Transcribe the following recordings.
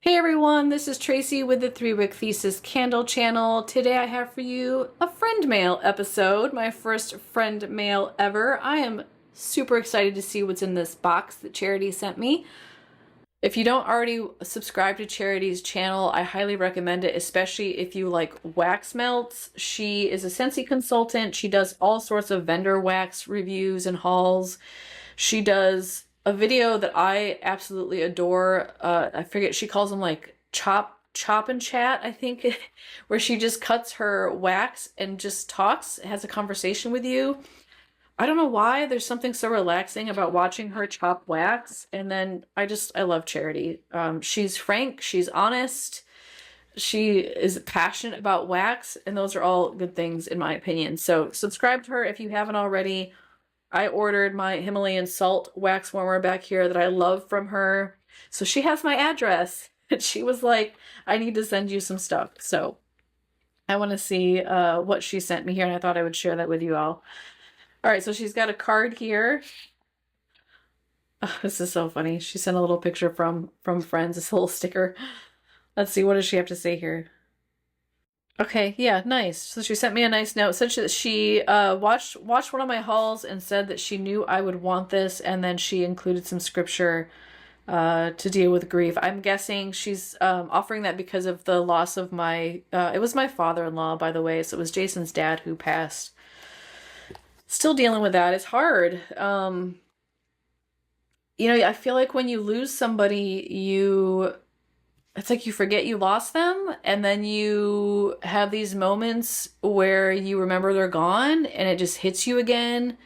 Hey everyone, this is Tracy with the 3-Wick Thesis Candle channel. Today I have for you a friend mail episode, my first friend mail ever. I am super excited to see what's in this box that Charity sent me. If you don't already subscribe to Charity's channel, I highly recommend it, especially if you like wax melts. She is a Censey consultant. She does all sorts of vendor wax reviews and hauls. She does a video that I absolutely adore. I forget, she calls them like chop and chat, I think, where she just cuts her wax and just talks, has a conversation with you. I don't know why, there's something so relaxing about watching her chop wax. And then I love Charity. She's frank, she's honest, she is passionate about wax, and those are all good things in my opinion. So subscribe to her if you haven't already. I ordered my Himalayan salt wax warmer back here that I love from her. So she has my address. And she was like, I need to send you some stuff. So I want to see what she sent me here, and I thought I would share that with you all. All right, so she's got a card here. Oh, this is so funny. She sent a little picture from Friends, this little sticker. Let's see, what does she have to say here? Okay, yeah, nice. So she sent me a nice note. Said that she watched one of my hauls and said that she knew I would want this, and then she included some scripture to deal with grief. I'm guessing she's offering that because of the loss of my, it was my father-in-law, by the way, so it was Jason's dad who passed. Still dealing with that. It's hard. You know, I feel like when you lose somebody, it's like you forget you lost them, and then you have these moments where you remember they're gone and it just hits you again,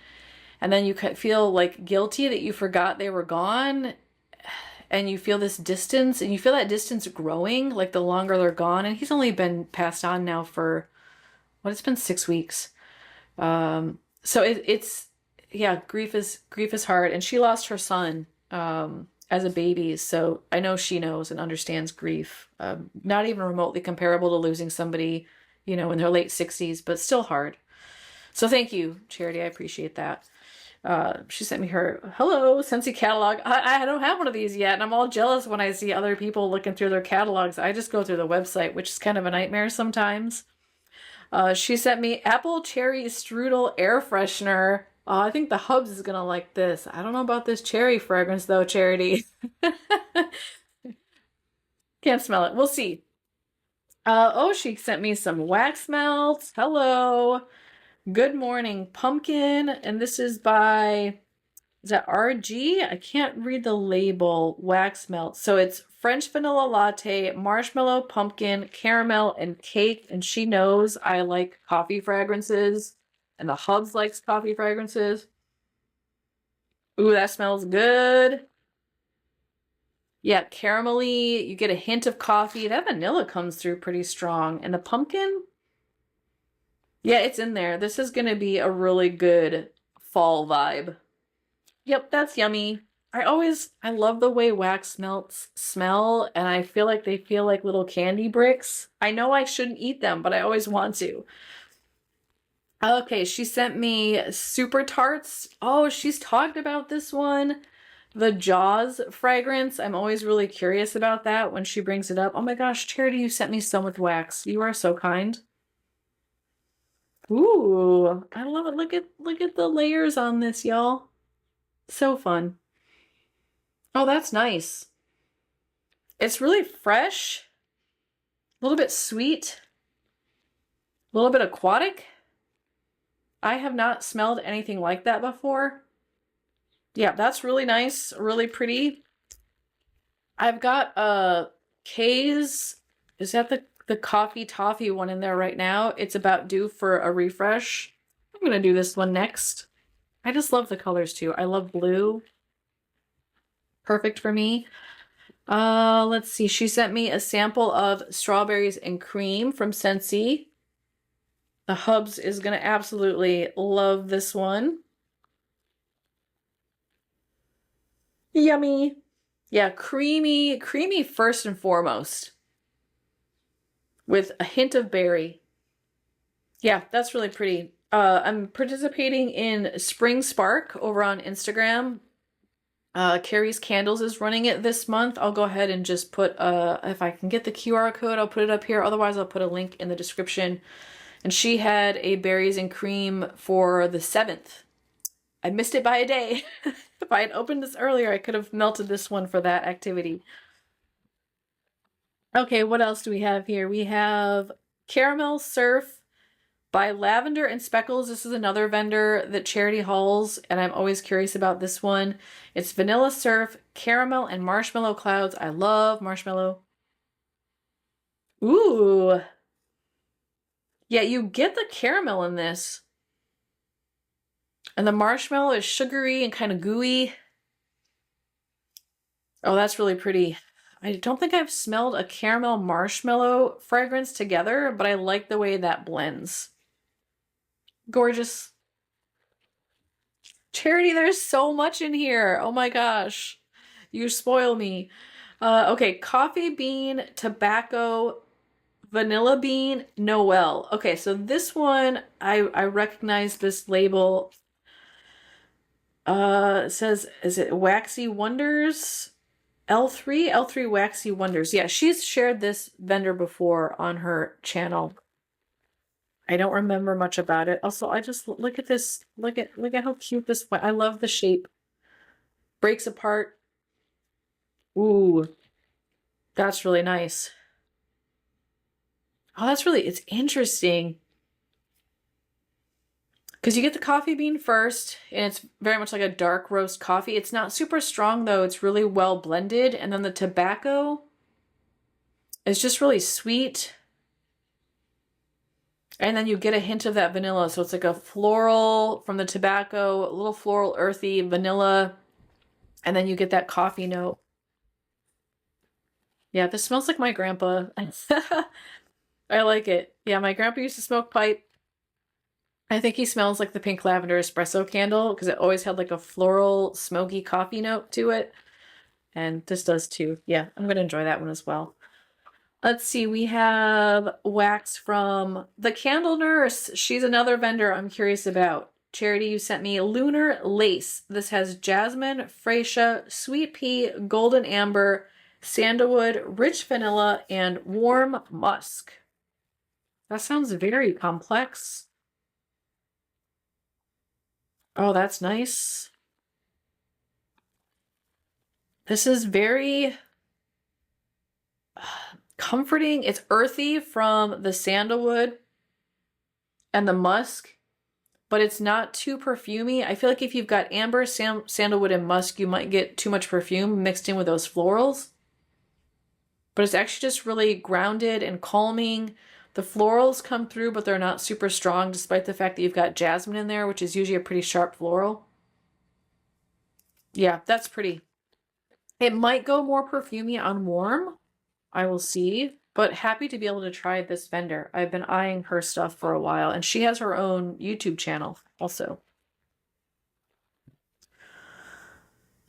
and then you feel like guilty that you forgot they were gone, and you feel this distance, and you feel that distance growing like the longer they're gone. And he's only been passed on now for it's been 6 weeks. So it's yeah, grief is hard, and she lost her son as a baby, so I know she knows and understands grief. Not even remotely comparable to losing somebody, you know, in their late 60s, but still hard. So thank you, Charity. I appreciate that. She sent me her hello Censey catalog. I don't have one of these yet, and I'm all jealous when I see other people looking through their catalogs. I just go through the website, which is kind of a nightmare sometimes. She sent me apple cherry strudel air freshener. I think the hubs is gonna like this. I don't know about this cherry fragrance though, Charity. Can't smell it. We'll see. Oh, she sent me some wax melts. Hello. Good morning, pumpkin. And this is by, is that RG? I can't read the label. Wax melt. So it's French vanilla latte, marshmallow, pumpkin, caramel, and cake. And she knows I like coffee fragrances, and the hubs likes coffee fragrances. Ooh, that smells good. Yeah, caramelly. You get a hint of coffee. That vanilla comes through pretty strong. And the pumpkin, yeah, it's in there. This is going to be a really good fall vibe. Yep, that's yummy. I love the way wax melts smell, and I feel like they feel like little candy bricks. I know I shouldn't eat them, but I always want to. Okay, she sent me Super Tarts. Oh, she's talked about this one. The Jaws fragrance. I'm always really curious about that when she brings it up. Oh my gosh, Charity, you sent me so much wax. You are so kind. Ooh, I love it. Look at the layers on this, y'all. So fun. Oh, that's nice. It's really fresh, a little bit sweet, a little bit aquatic. I have not smelled anything like that before. Yeah, that's really nice, really pretty. I've got K's, is that the coffee toffee one in there right now? It's about due for a refresh. I'm gonna do this one next. I just love the colors too. I love blue. Perfect for me. Let's see. She sent me a sample of strawberries and cream from Censey. The hubs is gonna absolutely love this one. Yummy. Yeah, creamy first and foremost, with a hint of berry. Yeah, that's really pretty. I'm participating in Spring Spark over on Instagram. Carrie's Candles is running it this month. I'll go ahead and just put, if I can get the QR code, I'll put it up here. Otherwise, I'll put a link in the description. And she had a berries and cream for the 7th. I missed it by a day. If I had opened this earlier, I could have melted this one for that activity. Okay, what else do we have here? We have Caramel Surf by Lavender and Speckles. This is another vendor that Charity hauls, and I'm always curious about this one. It's Vanilla Surf, Caramel, and Marshmallow Clouds. I love marshmallow. Ooh. Yeah, you get the caramel in this. And the marshmallow is sugary and kind of gooey. Oh, that's really pretty. I don't think I've smelled a caramel marshmallow fragrance together, but I like the way that blends. Gorgeous. Charity, there's so much in here. Oh my gosh. You spoil me. Okay, coffee bean, tobacco, vanilla bean, Noel. Okay, so this one, I recognize this label. It says, is it Waxy Wonders? L3 Waxy Wonders. Yeah, she's shared this vendor before on her channel. I don't remember much about it. Also, I just look at this. Look at how cute this. I love the shape. Breaks apart. Ooh, that's really nice. Oh, it's interesting. Because you get the coffee bean first, and it's very much like a dark roast coffee. It's not super strong, though. It's really well blended. And then the tobacco is just really sweet. And then you get a hint of that vanilla. So it's like a floral from the tobacco, a little floral, earthy, vanilla. And then you get that coffee note. Yeah, this smells like my grandpa. I like it. Yeah, my grandpa used to smoke pipe. I think he smells like the pink lavender espresso candle because it always had like a floral, smoky coffee note to it. And this does too. Yeah, I'm going to enjoy that one as well. Let's see, we have wax from the Candle Nurse. She's another vendor I'm curious about. Charity, you sent me Lunar Lace. This has jasmine, freesia, sweet pea, golden amber, sandalwood, rich vanilla, and warm musk. That sounds very complex. Oh, that's nice. This is very comforting. It's earthy from the sandalwood and the musk, but it's not too perfumey. I feel like if you've got amber, sandalwood, and musk, you might get too much perfume mixed in with those florals. But it's actually just really grounded and calming. The florals come through, but they're not super strong, despite the fact that you've got jasmine in there, which is usually a pretty sharp floral. Yeah, that's pretty. It might go more perfumey on warm. I will see. But happy to be able to try this vendor. I've been eyeing her stuff for a while, and she has her own YouTube channel also.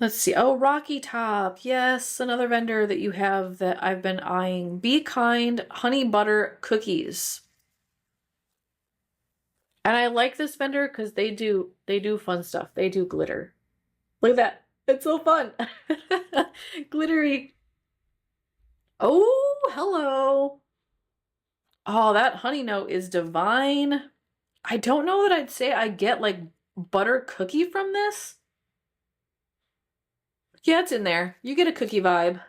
Let's see. Oh, Rocky Top. Yes, another vendor that you have that I've been eyeing. Be Kind Honey Butter Cookies. And I like this vendor because they do fun stuff. They do glitter. Look at that. It's so fun. Glittery. Oh, hello. Oh, that honey note is divine. I don't know that I'd say I get like butter cookie from this. Yeah, it's in there. You get a cookie vibe.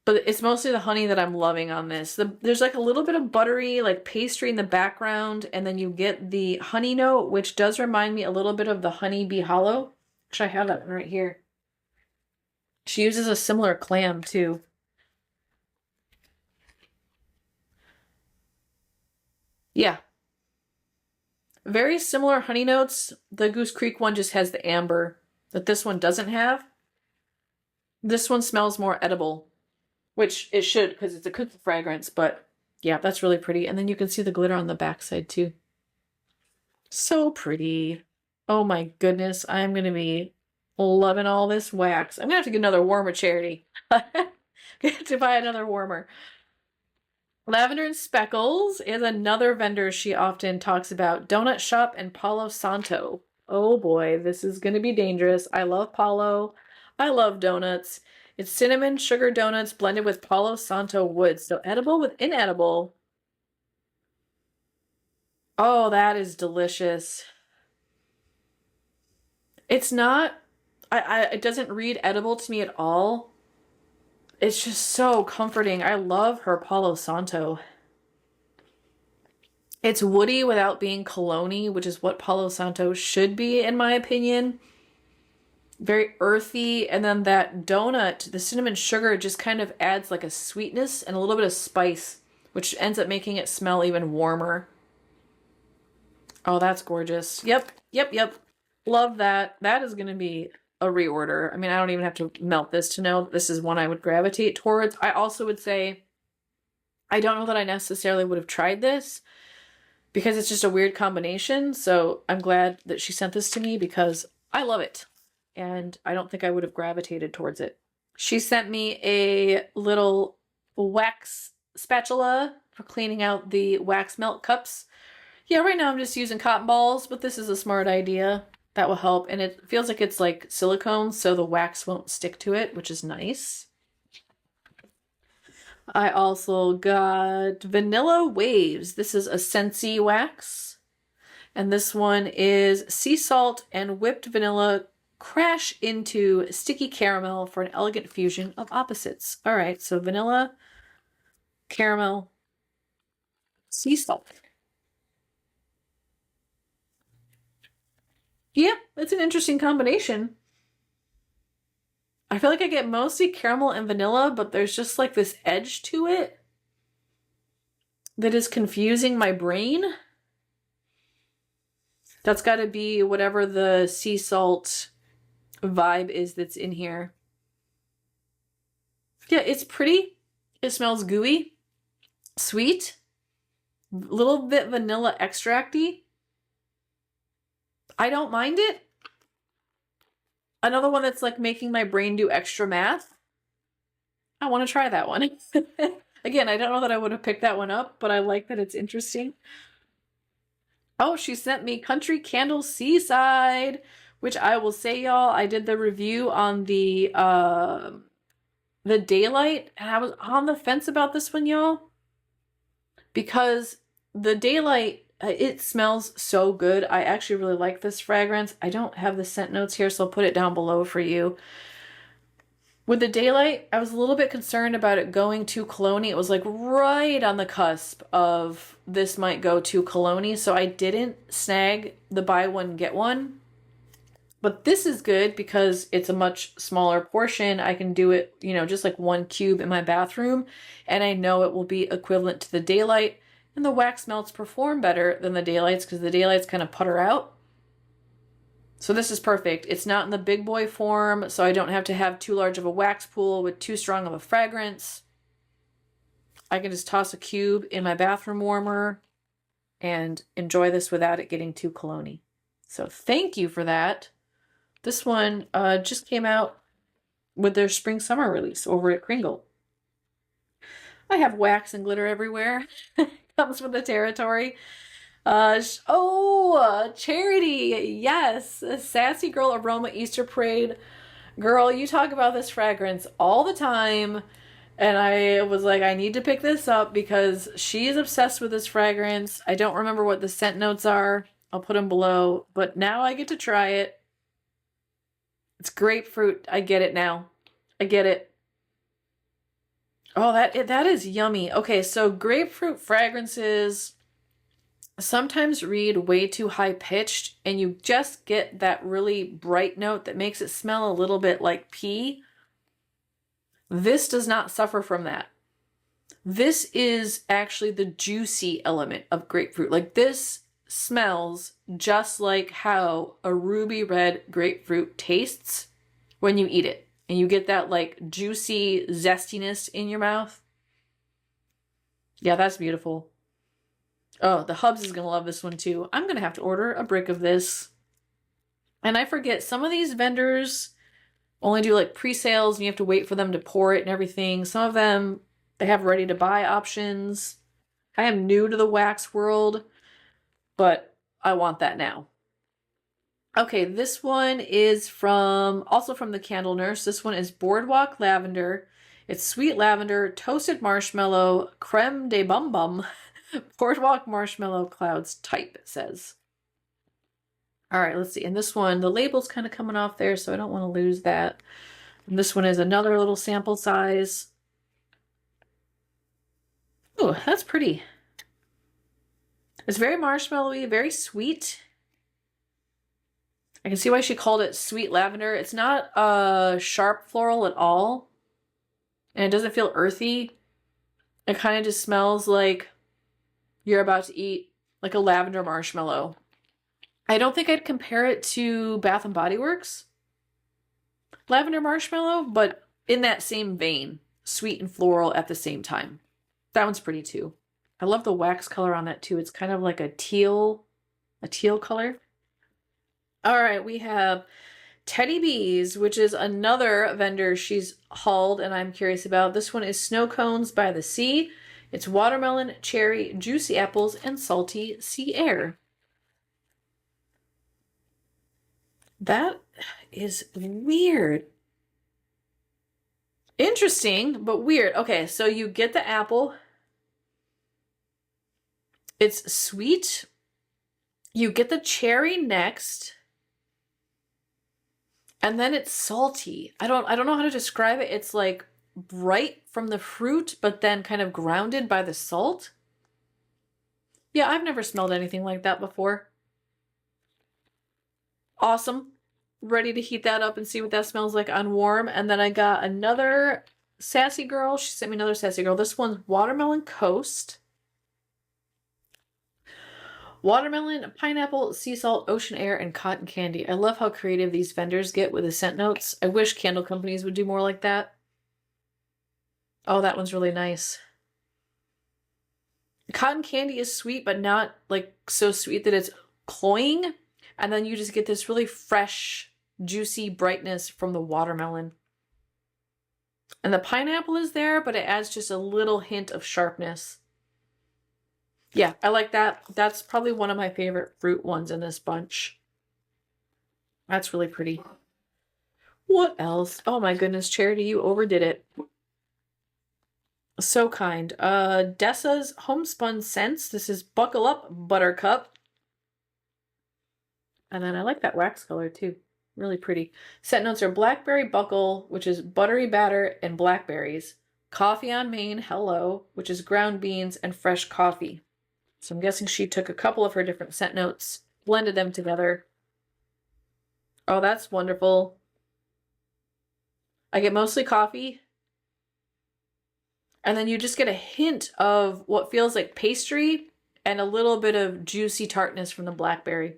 But it's mostly the honey that I'm loving on this. There's like a little bit of buttery, like pastry in the background, and then you get the honey note, which does remind me a little bit of the Honey Bee Hollow. Actually, I have that one right here. She uses a similar clam too. Yeah. Very similar honey notes. The Goose Creek one just has the amber that this one doesn't have. This one smells more edible, which it should because it's a cookie fragrance, but yeah, that's really pretty. And then you can see the glitter on the backside too. So pretty. Oh my goodness, I'm going to be loving all this wax. I'm going to have to get another warmer, Charity. Get to buy another warmer. Lavender Speckles is another vendor she often talks about. Donut Shop and Palo Santo. Oh boy, this is gonna be dangerous. I love Palo. I love donuts. It's cinnamon sugar donuts blended with Palo Santo wood. So edible with inedible. Oh, that is delicious. It's not, it doesn't read edible to me at all. It's just so comforting. I love her Palo Santo. It's woody without being cologne-y, which is what Palo Santo should be, in my opinion. Very earthy, and then that donut, the cinnamon sugar, just kind of adds like a sweetness and a little bit of spice, which ends up making it smell even warmer. Oh, that's gorgeous. Yep, yep, yep. Love that. That is going to be a reorder. I mean, I don't even have to melt this to know this is one I would gravitate towards. I also would say, I don't know that I necessarily would have tried this because it's just a weird combination. So I'm glad that she sent this to me because I love it. And I don't think I would have gravitated towards it. She sent me a little wax spatula for cleaning out the wax melt cups. Yeah, right now I'm just using cotton balls, but this is a smart idea. That will help. And it feels like it's like silicone, so the wax won't stick to it, which is nice. I also got Vanilla Waves. This is a Censey wax. And this one is sea salt and whipped vanilla crash into sticky caramel for an elegant fusion of opposites. All right, so vanilla, caramel, sea salt. Yeah, it's an interesting combination. I feel like I get mostly caramel and vanilla, but there's just like this edge to it that is confusing my brain. That's got to be whatever the sea salt vibe is that's in here. Yeah, it's pretty. It smells gooey, sweet, a little bit vanilla extracty. I don't mind it. Another one that's like making my brain do extra math. I want to try that one. Again, I don't know that I would have picked that one up, but I like that it's interesting. Oh, she sent me Country Candle Seaside, which I will say, y'all, I did the review on the Daylight, and I was on the fence about this one, y'all, because the Daylight, it smells so good. I actually really like this fragrance. I don't have the scent notes here, so I'll put it down below for you. With the Daylight, I was a little bit concerned about it going too cologne-y. It was like right on the cusp of this might go too cologne-y, so I didn't snag the buy one, get one. But this is good because it's a much smaller portion. I can do it, you know, just like one cube in my bathroom, and I know it will be equivalent to the Daylight, and the wax melts perform better than the Daylights because the Daylights kind of putter out. So this is perfect. It's not in the big boy form, so I don't have to have too large of a wax pool with too strong of a fragrance. I can just toss a cube in my bathroom warmer and enjoy this without it getting too cologne-y. So thank you for that. This one just came out with their spring-summer release over at Kringle. I have wax and glitter everywhere. Comes with the territory. Charity, yes, Sassy Girl Aroma Easter Parade. Girl, you talk about this fragrance all the time, and I was like, I need to pick this up because she is obsessed with this fragrance. I don't remember what the scent notes are. I'll put them below, but now I get to try it. It's grapefruit. I get it now. I get it. Oh, that is yummy. Okay, so grapefruit fragrances sometimes read way too high pitched, and you just get that really bright note that makes it smell a little bit like pea. This does not suffer from that. This is actually the juicy element of grapefruit. Like, this smells just like how a ruby red grapefruit tastes when you eat it. And you get that like juicy zestiness in your mouth. Yeah, that's beautiful. Oh, the Hubs is going to love this one too. I'm going to have to order a brick of this. And I forget, some of these vendors only do like pre-sales and you have to wait for them to pour it and everything. Some of them, they have ready to buy options. I am new to the wax world, but I want that now. Okay, this one is also from the Candle Nurse. This one is Boardwalk Lavender. It's sweet lavender, toasted marshmallow, creme de bum bum, boardwalk marshmallow clouds type, it says. All right, let's see. And this one, the label's kind of coming off there, so I don't want to lose that. And this one is another little sample size. Oh, that's pretty. It's very marshmallowy, very sweet. I can see why she called it sweet lavender. It's not sharp floral at all. And it doesn't feel earthy. It kind of just smells like you're about to eat like a lavender marshmallow. I don't think I'd compare it to Bath and Body Works lavender marshmallow, but in that same vein, sweet and floral at the same time. That one's pretty too. I love the wax color on that too. It's kind of like a teal color. All right, we have Teddy Bees, which is another vendor she's hauled and I'm curious about. This one is Snow Cones by the Sea. It's watermelon, cherry, juicy apples, and salty sea air. That is weird. Interesting, but weird. Okay, so you get the apple. It's sweet. You get the cherry next. And then it's salty. I don't know how to describe it. It's like bright from the fruit, but then kind of grounded by the salt. Yeah, I've never smelled anything like that before. Awesome. Ready to heat that up and see what that smells like on warm. And then I got another Sassy Girl. She sent me another Sassy Girl. This one's Watermelon Coast. Watermelon, pineapple, sea salt, ocean air, and cotton candy. I love how creative these vendors get with the scent notes. I wish candle companies would do more like that. Oh, that one's really nice. Cotton candy is sweet, but not like so sweet that it's cloying. And then you just get this really fresh, juicy brightness from the watermelon. And the pineapple is there, but it adds just a little hint of sharpness. Yeah, I like that. That's probably one of my favorite fruit ones in this bunch. That's really pretty. What else? Oh my goodness, Charity, you overdid it. So kind. Dessa's Homespun Scents. This is Buckle Up Buttercup. And then I like that wax color too. Really pretty. Scent notes are blackberry buckle, which is buttery batter and blackberries. Coffee on Main, hello, which is ground beans and fresh coffee. So I'm guessing she took a couple of her different scent notes, blended them together. Oh, that's wonderful. I get mostly coffee. And then you just get a hint of what feels like pastry and a little bit of juicy tartness from the blackberry.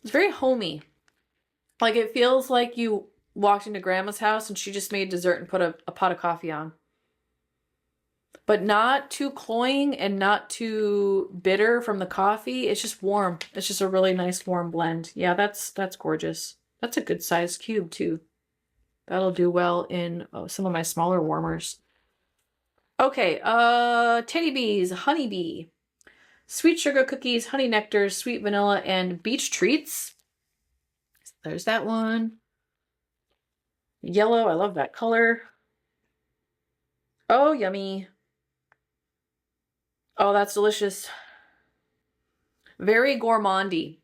It's very homey. Like it feels like you walked into Grandma's house and she just made dessert and put a pot of coffee on. But not too cloying and not too bitter from the coffee. It's just warm. It's just a really nice warm blend. Yeah, that's gorgeous. That's a good size cube too. That'll do well in some of my smaller warmers. Okay, Teddy Bees, Honeybee. Sweet sugar cookies, honey nectar, sweet vanilla, and beach treats. There's that one. Yellow, I love that color. Oh, yummy. Oh, that's delicious. Very gourmandy.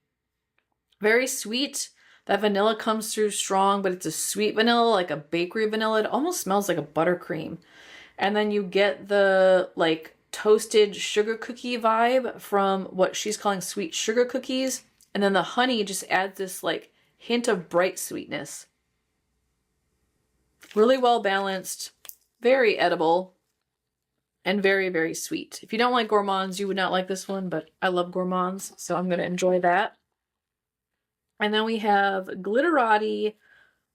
Very sweet. That vanilla comes through strong, but it's a sweet vanilla, like a bakery vanilla. It almost smells like a buttercream. And then you get the like toasted sugar cookie vibe from what she's calling sweet sugar cookies. And then the honey just adds this like hint of bright sweetness. Really well balanced, very edible. And very, very sweet. If you don't like gourmands, you would not like this one, but I love gourmands, so I'm going to enjoy that. And then we have Glitterati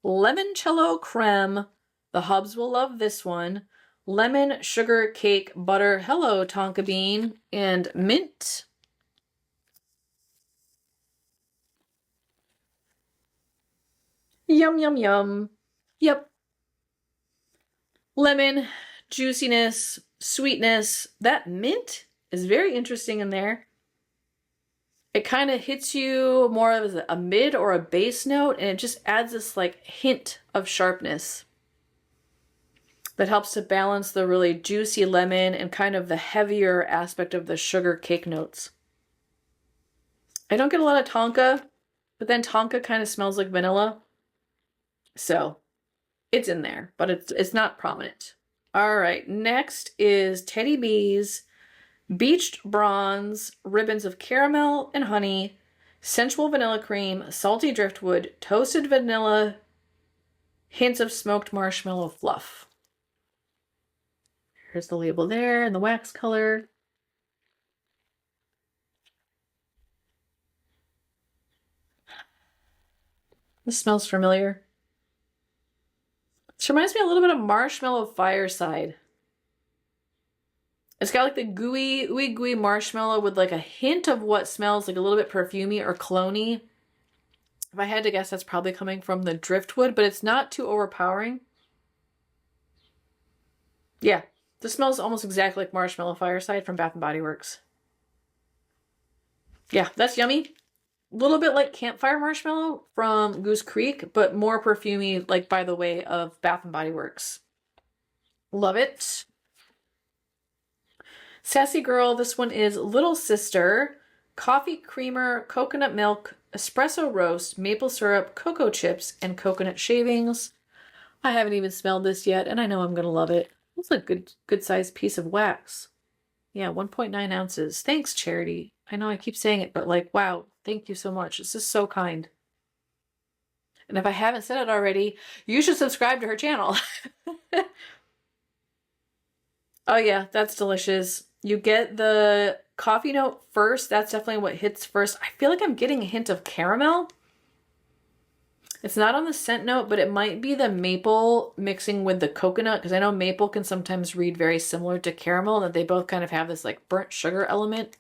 Limoncello Creme. The hubs will love this one. Lemon, sugar, cake, butter, hello, tonka bean, and mint. Yum, yum, yum. Yep. Lemon, juiciness, sweetness. That mint is very interesting in there. It kind of hits you more as a mid or a bass note, and it just adds this like hint of sharpness that helps to balance the really juicy lemon and kind of the heavier aspect of the sugar cake notes. I don't get a lot of tonka, but then tonka kind of smells like vanilla. So it's in there, but it's not prominent. All right, next is Teddy B's Beached Bronze, ribbons of caramel and honey, sensual vanilla cream, salty driftwood, toasted vanilla, hints of smoked marshmallow fluff. Here's the label there in the wax color. This smells familiar. This reminds me a little bit of Marshmallow Fireside. It's got like the gooey marshmallow with like a hint of what smells like a little bit perfumey or clone-y. If I had to guess, that's probably coming from the driftwood, but it's not too overpowering. Yeah, this smells almost exactly like Marshmallow Fireside from Bath & Body Works. Yeah, that's yummy. A little bit like Campfire Marshmallow from Goose Creek, but more perfumey, like by the way of Bath & Body Works. Love it. Sassy Girl, this one is Little Sister, coffee creamer, coconut milk, espresso roast, maple syrup, cocoa chips, and coconut shavings. I haven't even smelled this yet, and I know I'm going to love it. It's a good sized piece of wax. Yeah, 1.9 ounces. Thanks, Charity. I know I keep saying it, but like, wow, thank you so much. This is so kind. And if I haven't said it already, you should subscribe to her channel. Oh yeah, that's delicious. You get the coffee note first. That's definitely what hits first. I feel like I'm getting a hint of caramel. It's not on the scent note, but it might be the maple mixing with the coconut, because I know maple can sometimes read very similar to caramel, that they both kind of have this like burnt sugar element.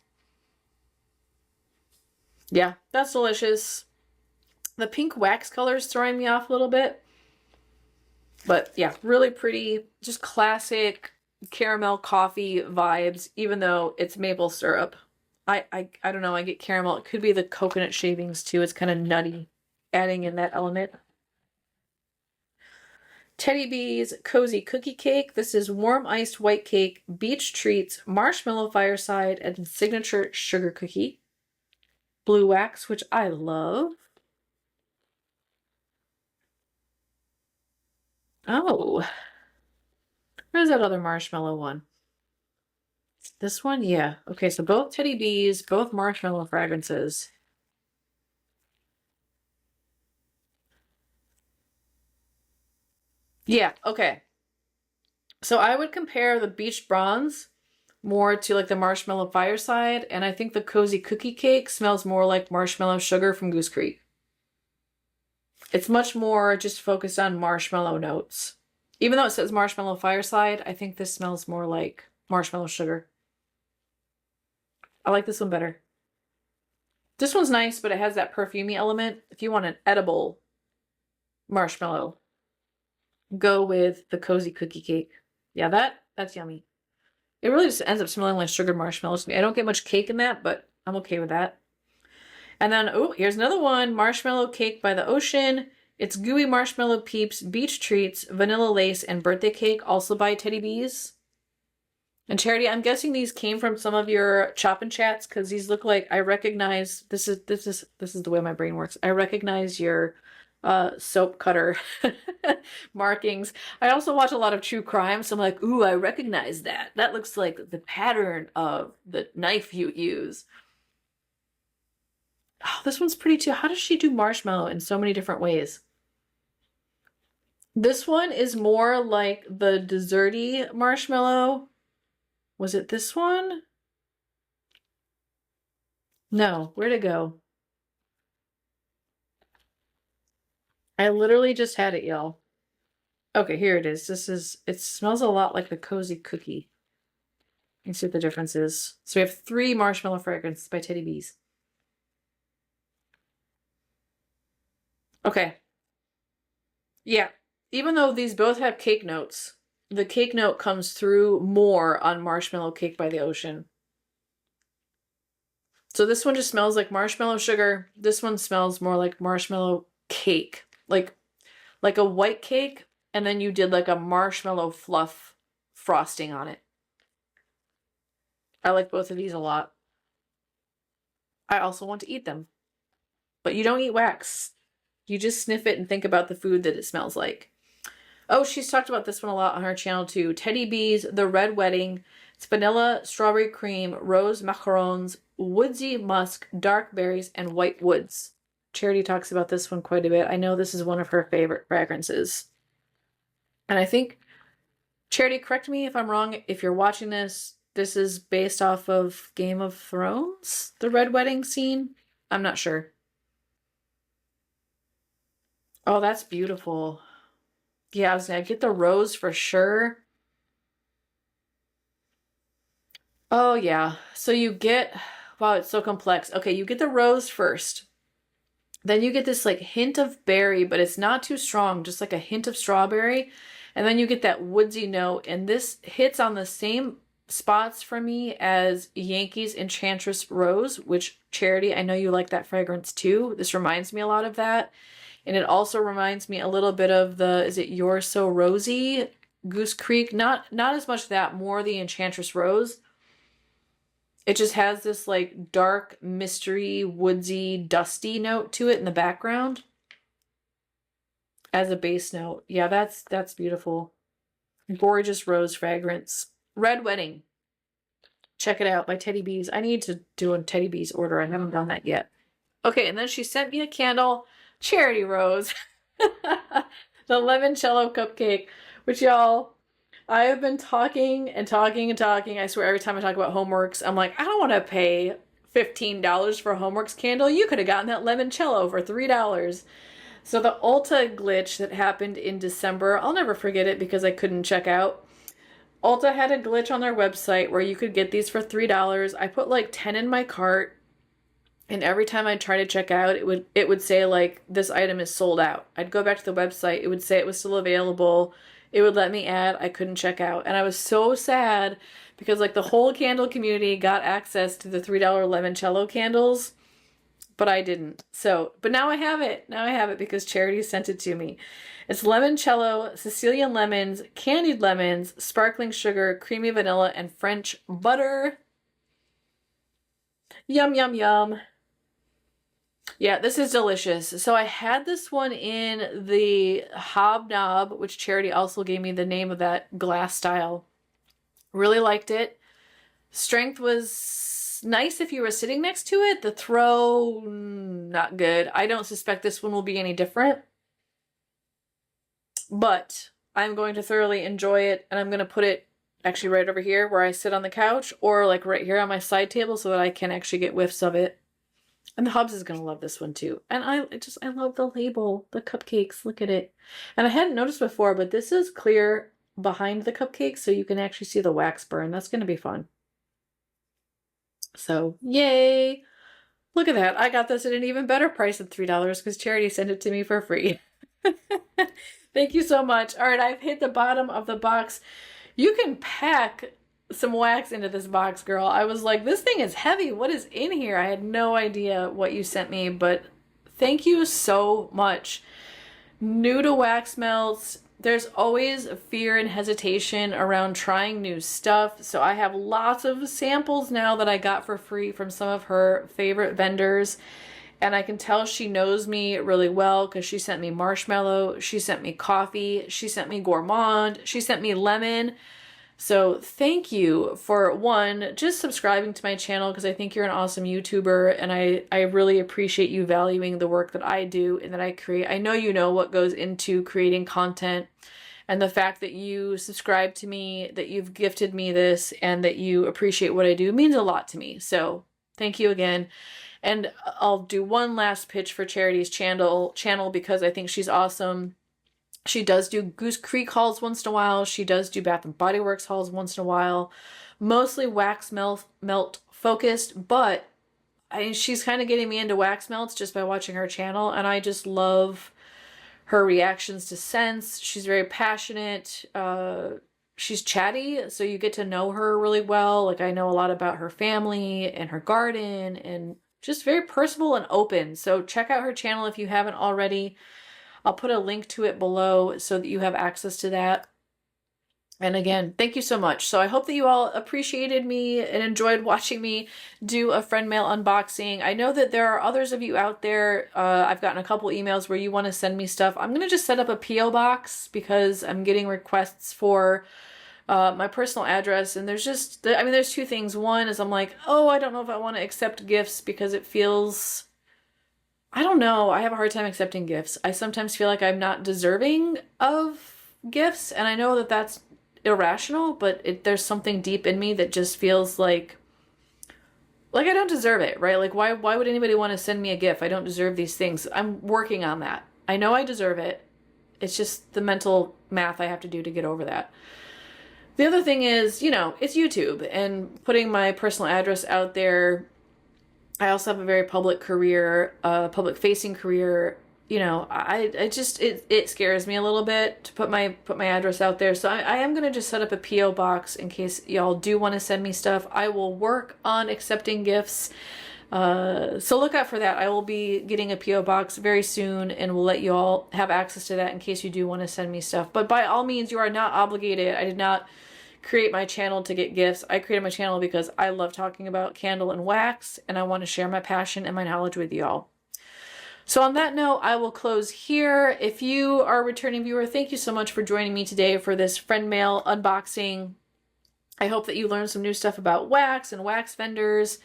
Yeah, that's delicious. The pink wax color is throwing me off a little bit. But yeah, really pretty, just classic caramel coffee vibes, even though it's maple syrup. I don't know, I get caramel. It could be the coconut shavings too. It's kind of nutty, adding in that element. Teddy B's Cozy Cookie Cake. This is warm iced white cake, beach treats, marshmallow fireside, and signature sugar cookie. Blue wax, which I love. Oh, where's that other marshmallow one? This one? Yeah. Okay, so both Teddy B's, both marshmallow fragrances. Yeah, okay. So I would compare the Beach Bronze more to like the Marshmallow Fireside, and I think the Cozy Cookie Cake smells more like marshmallow sugar from Goose Creek. It's much more just focused on marshmallow notes. Even though it says Marshmallow Fireside, I think this smells more like marshmallow sugar. I like this one better. This one's nice, but it has that perfumey element. If you want an edible marshmallow, go with the Cozy Cookie Cake. Yeah, that's yummy. It really just ends up smelling like sugared marshmallows. I don't get much cake in that, but I'm okay with that. And then, oh, here's another one. Marshmallow Cake by the Ocean. It's gooey marshmallow peeps, beach treats, vanilla lace, and birthday cake, also by Teddy B's. And Charity, I'm guessing these came from some of your Chop and Chats, because these look like I recognize, this is the way my brain works. I recognize your soap cutter markings. I also watch a lot of true crime, so I'm like, ooh, I recognize that. That looks like the pattern of the knife you use. Oh, this one's pretty too. How does she do marshmallow in so many different ways? This one is more like the desserty marshmallow. Was it this one? No, where'd it go? I literally just had it, y'all. Okay, here it is. It smells a lot like the Cozy Cookie. You can see what the difference is. So we have 3 marshmallow fragrances by Teddy B's. Okay. Yeah, even though these both have cake notes, the cake note comes through more on Marshmallow Cake by the Ocean. So this one just smells like marshmallow sugar. This one smells more like marshmallow cake. Like a white cake, and then you did like a marshmallow fluff frosting on it. I like both of these a lot. I also want to eat them. But you don't eat wax. You just sniff it and think about the food that it smells like. Oh, she's talked about this one a lot on her channel too. Teddy Bees, The Red Wedding. It's vanilla, strawberry cream, rose macarons, woodsy musk, dark berries, and white woods. Charity talks about this one quite a bit. I know this is one of her favorite fragrances. And I think, Charity, correct me if I'm wrong, if you're watching this, this is based off of Game of Thrones? The Red Wedding scene? I'm not sure. Oh, that's beautiful. Yeah, I was gonna get the rose for sure. Oh, yeah. So you get, wow, it's so complex. Okay, you get the rose first. Then you get this like hint of berry, but it's not too strong, just like a hint of strawberry. And then you get that woodsy note, and this hits on the same spots for me as Yankees Enchantress Rose, which, Charity, I know you like that fragrance too. This reminds me a lot of that. And it also reminds me a little bit of the, is it You're So Rosy? Goose Creek? Not as much that, more the Enchantress Rose. It just has this like dark, mystery, woodsy, dusty note to it in the background as a base note. Yeah, that's beautiful. Gorgeous rose fragrance. Red Wedding. Check it out by Teddy Bees. I need to do a Teddy Bees order. I haven't done that yet. Okay, and then she sent me a candle. Charity Rose. The limoncello cupcake, which y'all, I have been talking and talking and talking. I swear every time I talk about Homeworks, I'm like, I don't want to pay $15 for a Homeworks candle. You could have gotten that limoncello for $3. So the Ulta glitch that happened in December, I'll never forget it because I couldn't check out. Ulta had a glitch on their website where you could get these for $3. I put like 10 in my cart, and every time I try to check out, it would say like, this item is sold out. I'd go back to the website, it would say it was still available. It would let me add, I couldn't check out. And I was so sad because like the whole candle community got access to the $3 limoncello candles, but I didn't. So, but now I have it. Now I have it because Charity sent it to me. It's limoncello, Sicilian lemons, candied lemons, sparkling sugar, creamy vanilla, and French butter. Yum, yum, yum. Yeah, this is delicious. So I had this one in the Hobnob, which Charity also gave me the name of that glass style. Really liked it. Strength was nice if you were sitting next to it. The throw, not good. I don't suspect this one will be any different. But I'm going to thoroughly enjoy it, and I'm going to put it actually right over here where I sit on the couch, or like right here on my side table so that I can actually get whiffs of it. And the Hubs is going to love this one too. And I love the label, the cupcakes. Look at it. And I hadn't noticed before, but this is clear behind the cupcakes so you can actually see the wax burn. That's going to be fun. So, yay. Look at that. I got this at an even better price than $3 because Charity sent it to me for free. Thank you so much. All right, I've hit the bottom of the box. You can pack some wax into this box, girl. I was like, this thing is heavy. What is in here? I had no idea what you sent me, but thank you so much. New to wax melts. There's always fear and hesitation around trying new stuff. So I have lots of samples now that I got for free from some of her favorite vendors. And I can tell she knows me really well because she sent me marshmallow, she sent me coffee, she sent me gourmand, she sent me lemon. So thank you for, one, just subscribing to my channel because I think you're an awesome YouTuber, and I really appreciate you valuing the work that I do and that I create. I know you know what goes into creating content, and the fact that you subscribe to me, that you've gifted me this, and that you appreciate what I do means a lot to me. So thank you again. And I'll do one last pitch for Charity's channel because I think she's awesome. She does do Goose Creek hauls once in a while. She does do Bath and Body Works hauls once in a while. Mostly wax melt focused, but she's kind of getting me into wax melts just by watching her channel, and I just love her reactions to scents. She's very passionate. she's chatty, so you get to know her really well. Like I know a lot about her family and her garden and just very personable and open. So check out her channel if you haven't already. I'll put a link to it below so that you have access to that. And again, thank you so much. So I hope that you all appreciated me and enjoyed watching me do a friend mail unboxing. I know that there are others of you out there. I've gotten a couple emails where you want to send me stuff. I'm going to just set up a P.O. box because I'm getting requests for my personal address. And there's just, I mean, there's two things. One is I'm like, oh, I don't know if I want to accept gifts because it feels, I don't know. I have a hard time accepting gifts. I sometimes feel like I'm not deserving of gifts. And I know that that's irrational, but there's something deep in me that just feels like I don't deserve it, right? Like why would anybody want to send me a gift? I don't deserve these things. I'm working on that. I know I deserve it. It's just the mental math I have to do to get over that. The other thing is, you know, it's YouTube and putting my personal address out there. I also have a very public career, public facing career. You know, I just, it scares me a little bit to put my address out there. So I am going to just set up a P.O. box in case y'all do want to send me stuff. I will work on accepting gifts. So look out for that. I will be getting a P.O. box very soon and we'll let you all have access to that in case you do want to send me stuff. But by all means, you are not obligated. I did not create my channel to get gifts. I created my channel because I love talking about candle and wax and I want to share my passion and my knowledge with y'all. So on that note, I will close here. If you are a returning viewer, thank you so much for joining me today for this friend mail unboxing. I hope that you learned some new stuff about wax and wax vendors,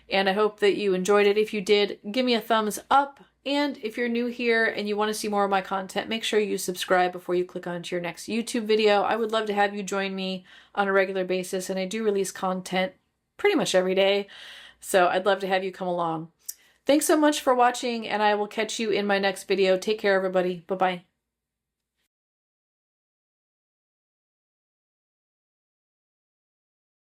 and I hope that you enjoyed it. If you did, give me a thumbs up. And if you're new here and you want to see more of my content, make sure you subscribe before you click on to your next YouTube video. I would love to have you join me on a regular basis, and I do release content pretty much every day. So I'd love to have you come along. Thanks so much for watching, and I will catch you in my next video. Take care, everybody. Bye-bye.